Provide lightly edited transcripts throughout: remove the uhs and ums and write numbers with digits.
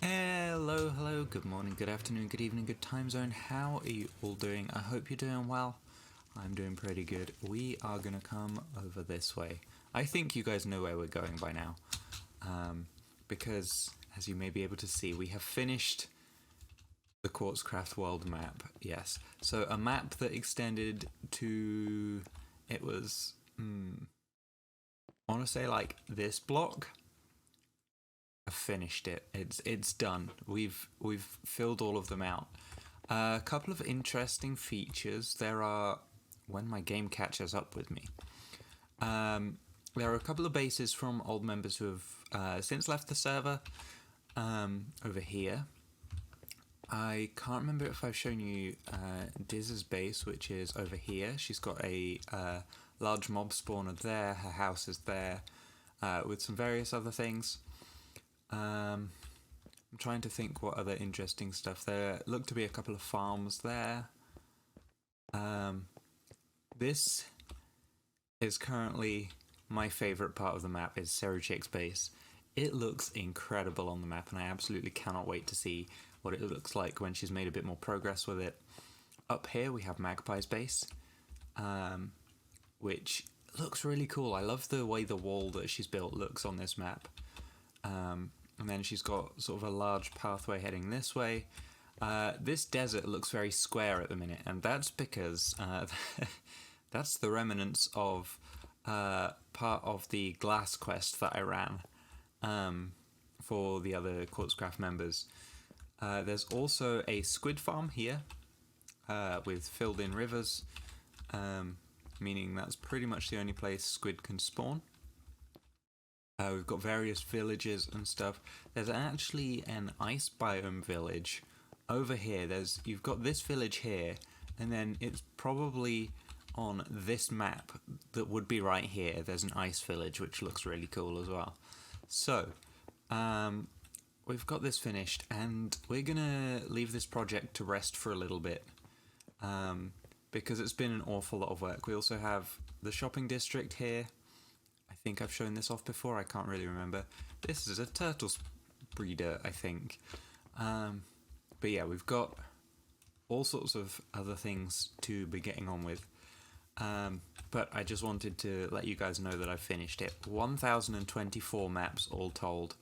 Hello, good morning, good afternoon, good evening, good time zone. How are you all doing? I hope you're doing well. I'm doing pretty good. We are going to come over this way. I think you guys know where we're going by now. Because, as you may be able to see, we have finished the Quartz Craft World map. Yes. So, a map that extended to... It was... I want to say like this block. I've finished it. It's done. We've filled all of them out. A couple of interesting features. There are, when my game catches up with me, there are a couple of bases from old members who have since left the server. Over here, I can't remember if I've shown you Diz's base, which is over here. She's got a large mob spawner there. Her house is there, with some various other things. I'm trying to think what other interesting stuff. There look to be a couple of farms there. This is currently my favourite part of the map, is Seruchik's base. It looks incredible on the map, and I absolutely cannot wait to see what it looks like when she's made a bit more progress with it. Up here we have Magpies Base, which looks really cool. I love the way the wall that she's built looks on this map. And then she's got sort of a large pathway heading this way. This desert looks very square at the minute, and that's because that's the remnants of part of the glass quest that I ran for the other Quartzcraft members. There's also a Squid Farm here with filled in rivers, meaning that's pretty much the only place squid can spawn. We've got various villages and stuff. There's actually an ice biome village over here. You've got this village here, and then it's probably on this map that would be right here. There's an ice village, which looks really cool as well. So, we've got this finished, and we're gonna leave this project to rest for a little bit, because it's been an awful lot of work. We also have the shopping district here. I think I've shown this off before, I can't really remember. This is a turtle breeder, I think. But yeah, we've got all sorts of other things to be getting on with. But I just wanted to let you guys know that I've finished it. 1024 maps all told.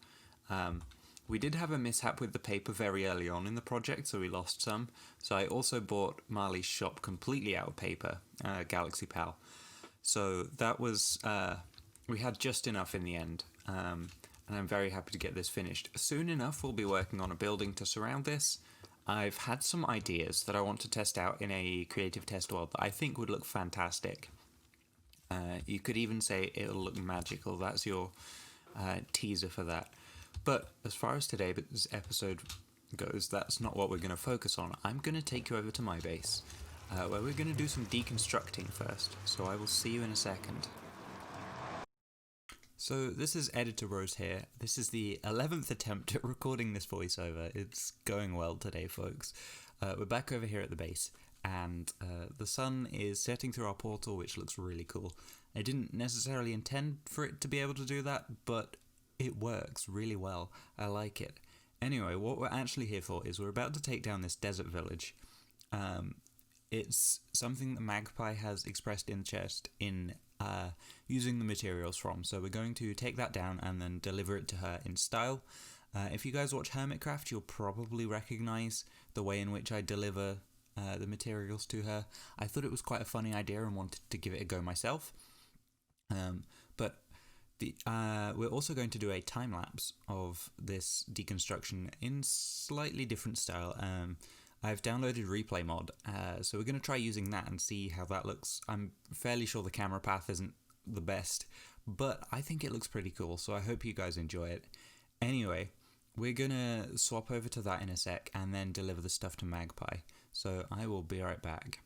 We did have a mishap with the paper very early on in the project, so we lost some. So I also bought Marley's shop completely out of paper, Galaxy Pal. So that was... we had just enough in the end, and I'm very happy to get this finished. Soon enough we'll be working on a building to surround this. I've had some ideas that I want to test out in a creative test world that I think would look fantastic. You could even say it'll look magical. That's your teaser for that. But as far as today's episode goes, that's not what we're going to focus on. I'm going to take you over to my base, where we're going to do some deconstructing first. So I will see you in a second. So this is Editor Rose here. This is the 11th attempt at recording this voiceover. It's going well today, folks. We're back over here at the base, and the sun is setting through our portal, which looks really cool. I didn't necessarily intend for it to be able to do that, but it works really well. I like it. Anyway, what we're actually here for is we're about to take down this desert village. It's something that Magpie has expressed in the chest in using the materials from, so we're going to take that down and then deliver it to her in style. If you guys watch Hermitcraft, you'll probably recognise the way in which I deliver the materials to her. I thought it was quite a funny idea and wanted to give it a go myself. But we're also going to do a time-lapse of this deconstruction in slightly different style. I've downloaded Replay Mod, so we're going to try using that and see how that looks. I'm fairly sure the camera path isn't the best, but I think it looks pretty cool, so I hope you guys enjoy it. Anyway, we're going to swap over to that in a sec and then deliver the stuff to Magpie, so I will be right back.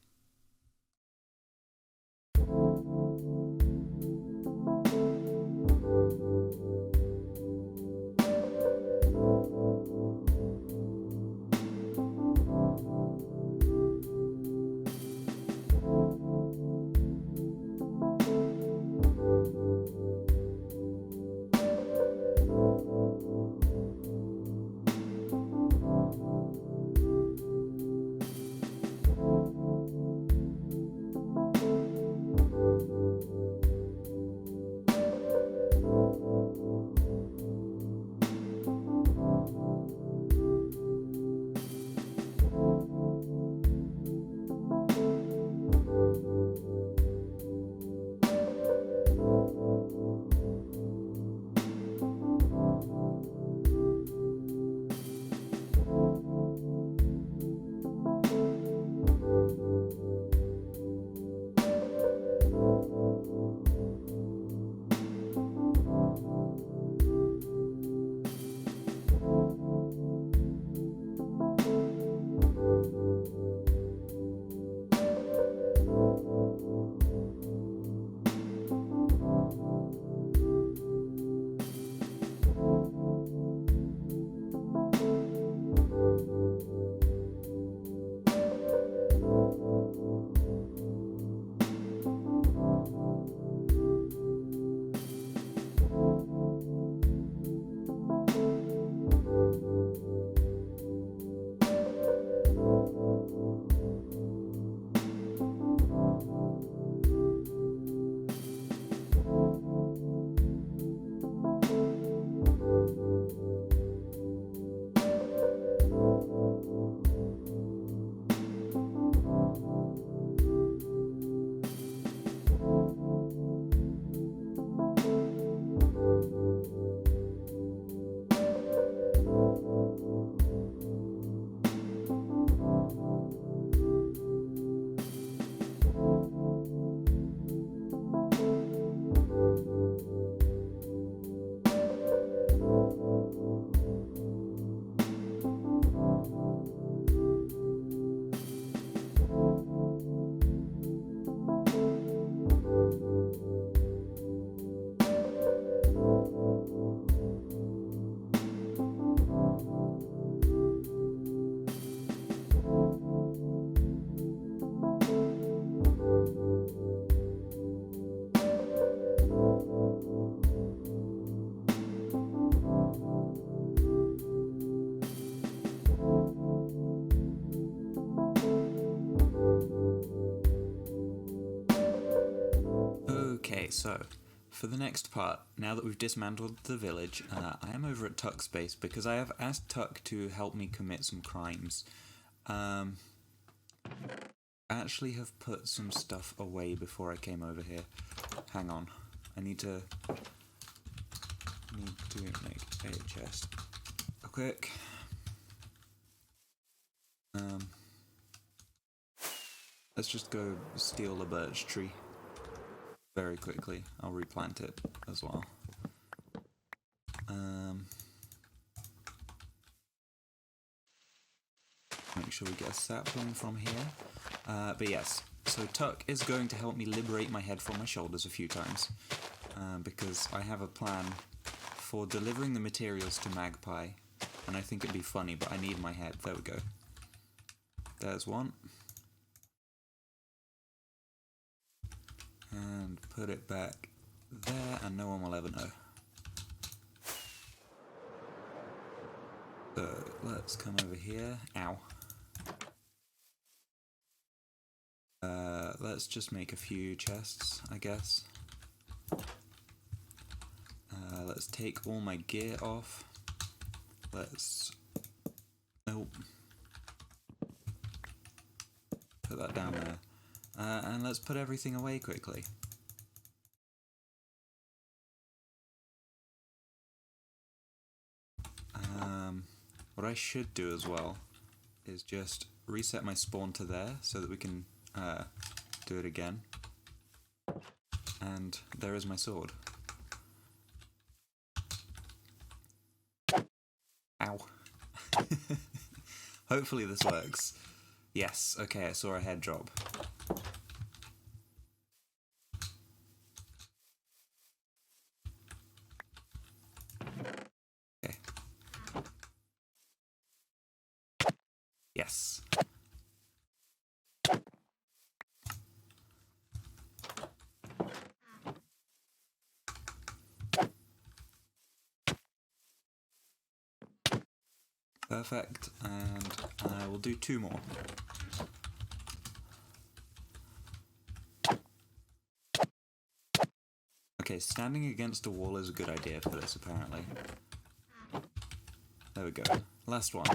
so for the next part, now that we've dismantled the village, I am over at Tuck's base because I have asked Tuck to help me commit some crimes. I actually have put some stuff away before I came over here. Hang on, I need to make a chest. Quick. Let's just go steal a birch tree very quickly. I'll replant it as well. Make sure we get a sapling from here. But yes, so Tuck is going to help me liberate my head from my shoulders a few times, because I have a plan for delivering the materials to Magpie, and I think it'd be funny, but I need my head. There we go. There's one. And put it back there, and no one will ever know. So let's come over here. Ow. Let's just make a few chests, I guess. Let's take all my gear off. Let's... Nope. Put that down there. And let's put everything away quickly. What I should do as well is just reset my spawn to there so that we can do it again. And there is my sword. Ow. Hopefully this works. Yes, okay, I saw a head drop. Okay. Yes. Perfect, and I will do 2 more. Okay, standing against a wall is a good idea for this, apparently. There we go. Last one.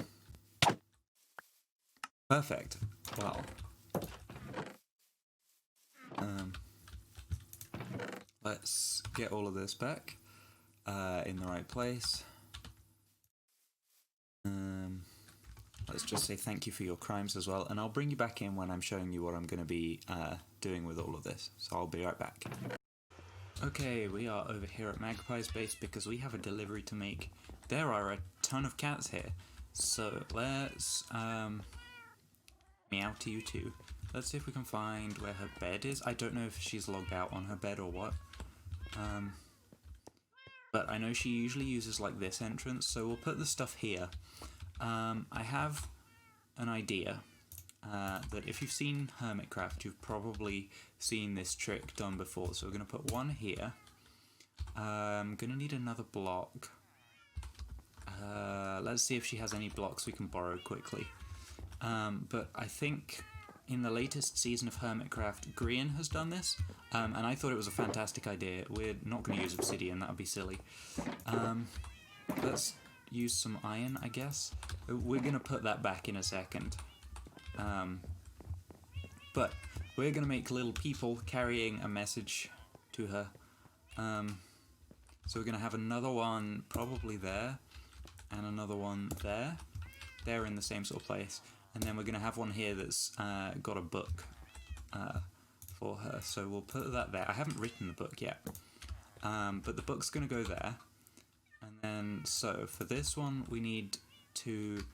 Perfect. Wow. Let's get all of this back in the right place. Let's just say thank you for your crimes as well, and I'll bring you back in when I'm showing you what I'm going to be doing with all of this, so I'll be right back. Okay, we are over here at Magpies Base because we have a delivery to make. There are a ton of cats here, so let's meow to you too. Let's see if we can find where her bed is. I don't know if she's logged out on her bed or what, but I know she usually uses like this entrance, so we'll put the stuff here. I have an idea that if you've seen Hermitcraft, you've probably seen this trick done before. So we're going to put one here. I'm going to need another block. Let's see if she has any blocks we can borrow quickly. But I think in the latest season of Hermitcraft, Grian has done this, and I thought it was a fantastic idea. We're not going to use obsidian, that would be silly. Let's use some iron, I guess. We're going to put that back in a second. But we're going to make little people carrying a message to her. So we're going to have another one probably there, and another one there. They're in the same sort of place. And then we're going to have one here that's got a book for her. So we'll put that there. I haven't written the book yet, but the book's going to go there. And then, so for this one, we need to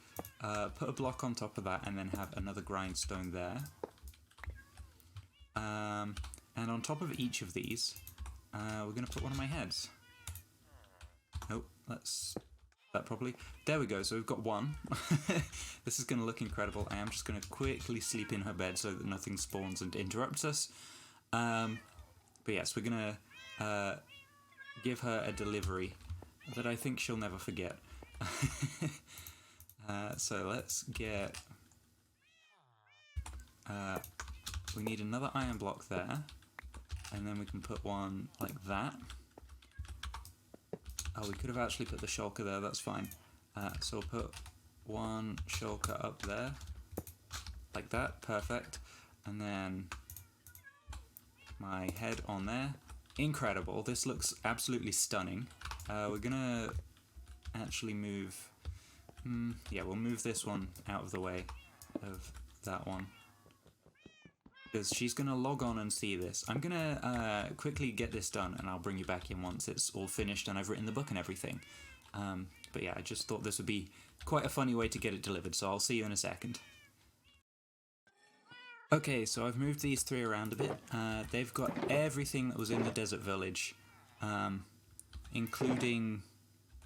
put a block on top of that and then have another grindstone there. And on top of each of these, we're going to put one of my heads. Nope, let's that properly. There we go, so we've got one. This is going to look incredible. I am just going to quickly sleep in her bed so that nothing spawns and interrupts us. But yes, we're going to give her a delivery that I think she'll never forget. So let's get... we need another iron block there. and then we can put one like that. Oh, we could have actually put the shulker there, that's fine. So we'll put one shulker up there, like that, perfect. And then my head on there. Incredible, this looks absolutely stunning. We're gonna actually move, yeah, we'll move this one out of the way of that one, because she's gonna log on and see this. I'm gonna quickly get this done and I'll bring you back in once it's all finished and I've written the book and everything. But yeah, I just thought this would be quite a funny way to get it delivered, so I'll see you in a second. Okay, so I've moved these three around a bit. They've got everything that was in the desert village, including,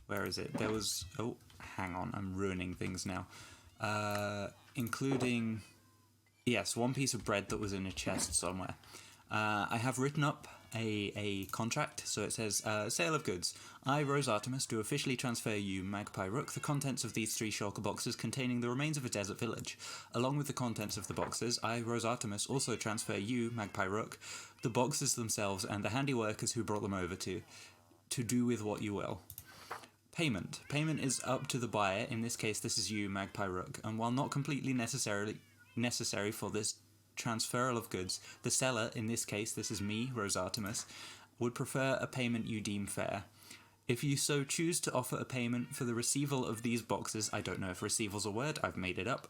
where is it? There was, oh, hang on, I'm ruining things now. Including, yes, one piece of bread that was in a chest somewhere. I have written up a contract, so it says, sale of goods. I, Rose Artemis, do officially transfer you, Magpie Rook, the contents of these 3 shulker boxes containing the remains of a desert village. Along with the contents of the boxes, I, Rose Artemis, also transfer you, Magpie Rook, the boxes themselves and the handy workers who brought them over to do with what you will. Payment. Payment is up to the buyer, in this case this is you, Magpie Rook, and while not completely necessary for this transferal of goods, the seller, in this case this is me, Rose Artemis, would prefer a payment you deem fair. If you so choose to offer a payment for the receival of these boxes, I don't know if receival's a word, I've made it up,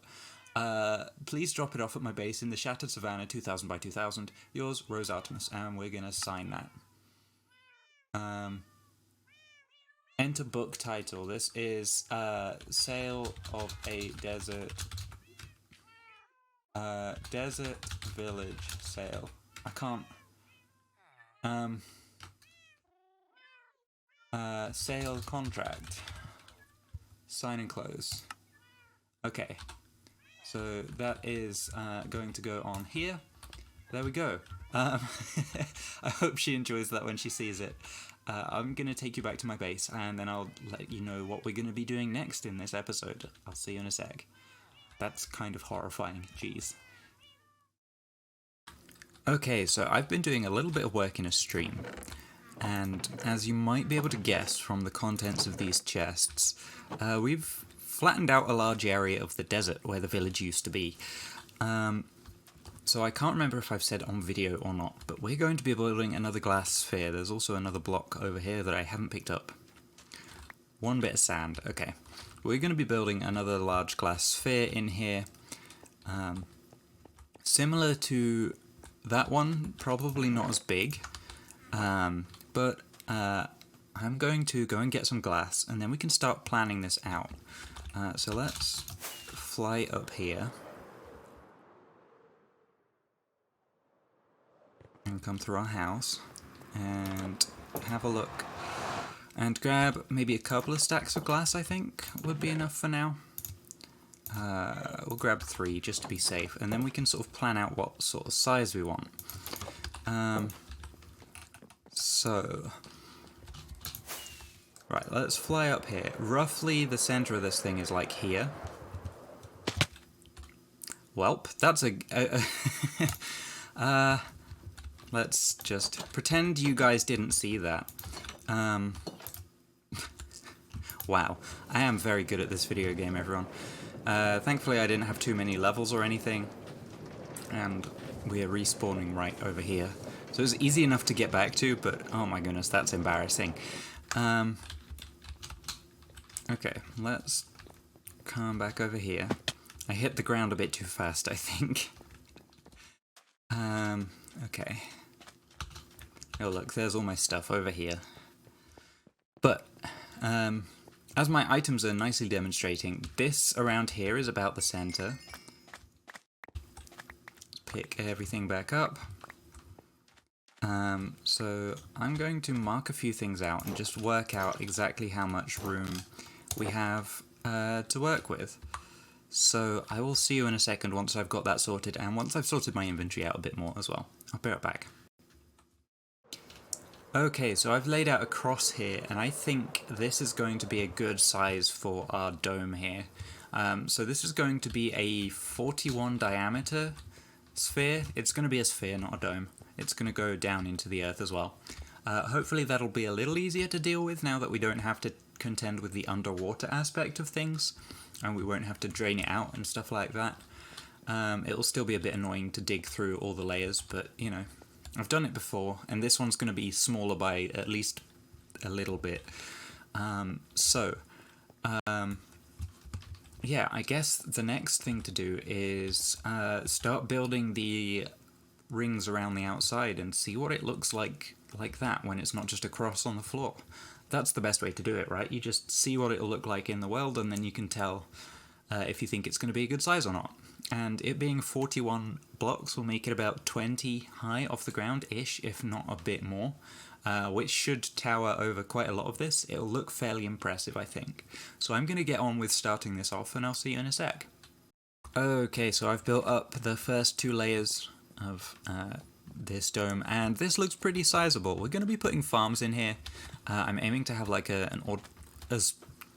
please drop it off at my base in the Shattered Savannah 2000 by 2000, yours, Rose Artemis, and we're gonna sign that. Enter book title. This is Sale of a Desert Village Sale. I can't. Sale contract. Sign and close. Okay. So that is going to go on here. There we go. I hope she enjoys that when she sees it. I'm going to take you back to my base, and then I'll let you know what we're going to be doing next in this episode. I'll see you in a sec. That's kind of horrifying, jeez. Okay, so I've been doing a little bit of work in a stream, and as you might be able to guess from the contents of these chests, we've flattened out a large area of the desert where the village used to be. So I can't remember if I've said on video or not, but we're going to be building another glass sphere. There's also another block over here that I haven't picked up. One bit of sand, okay. We're going to be building another large glass sphere in here. Similar to that one, probably not as big, but I'm going to go and get some glass, and then we can start planning this out. So let's fly up here. And come through our house and have a look and grab maybe a couple of stacks of glass. I think would be enough for now. We'll grab 3 just to be safe, and then we can sort of plan out what sort of size we want. So right, let's fly up here. Roughly the center of this thing is like here. Welp, that's let's just pretend you guys didn't see that. Wow, I am very good at this video game, everyone. Thankfully I didn't have too many levels or anything, and we are respawning right over here. So it's easy enough to get back to, but oh my goodness, that's embarrassing. Okay, let's come back over here. I hit the ground a bit too fast, I think. Okay. Oh look, there's all my stuff over here. But, as my items are nicely demonstrating, this around here is about the center. Let's pick everything back up. So I'm going to mark a few things out and just work out exactly how much room we have to work with. So I will see you in a second once I've got that sorted, and once I've sorted my inventory out a bit more as well. I'll be right back. Okay, so I've laid out a cross here, and I think this is going to be a good size for our dome here. So this is going to be a 41 diameter sphere, it's going to be a sphere, not a dome. It's going to go down into the earth as well. Hopefully that'll be a little easier to deal with now that we don't have to contend with the underwater aspect of things, and we won't have to drain it out and stuff like that. It'll still be a bit annoying to dig through all the layers, but you know, I've done it before, and this one's going to be smaller by at least a little bit. Yeah, I guess the next thing to do is start building the rings around the outside and see what it looks like that when it's not just a cross on the floor. That's the best way to do it, right? You just see what it'll look like in the world, and then you can tell if you think it's going to be a good size or not. And it being 41 blocks will make it about 20 high off the ground-ish, if not a bit more, which should tower over quite a lot of this. It'll look fairly impressive, I think. So I'm going to get on with starting this off, and I'll see you in a sec. Okay, so I've built up the first 2 layers of this dome, and this looks pretty sizable. We're going to be putting farms in here. I'm aiming to have like as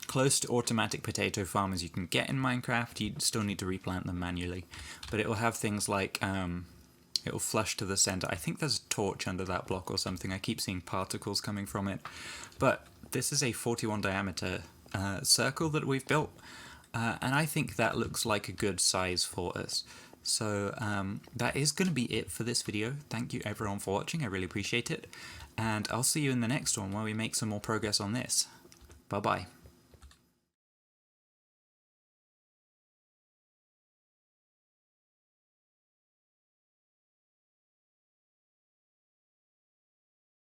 close to automatic potato farm as you can get in Minecraft. You still need to replant them manually, but it will have things like it will flush to the center. I think there's a torch under that block or something. I keep seeing particles coming from it, but this is a 41 diameter circle that we've built, and I think that looks like a good size for us. So that is going to be it for this video. Thank you everyone for watching, I really appreciate it, and I'll see you in the next one where we make some more progress on this. Bye bye.